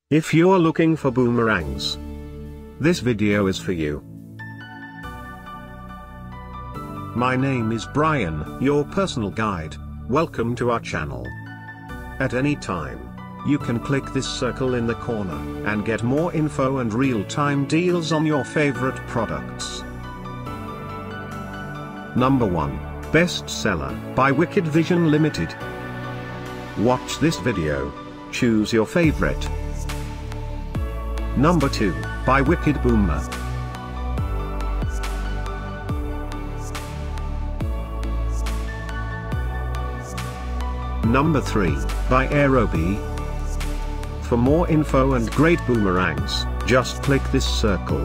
If you're looking for boomerangs, this video is for you. My name is Brian, your personal guide. Welcome to our channel. At any time, you can click this circle in the corner and get more info and real-time deals on your favorite products. Number 1. Bestseller by Wicked Vision Limited. Watch this video. Choose your favorite. Number 2, by Wicked Booma. Number 3, by Aerobie. For more info and great boomerangs, just click this circle.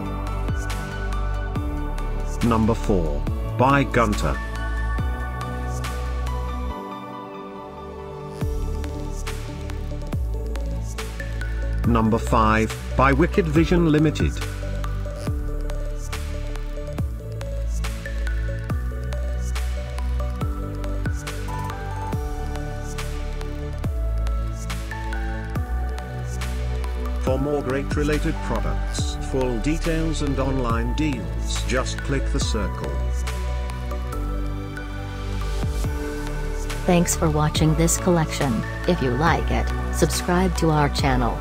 Number 4, by Guenther. Number 5, by Wicked Vision Limited. For more great related products, full details and online deals, just click the circle. Thanks for watching this collection. If you like it, subscribe to our channel.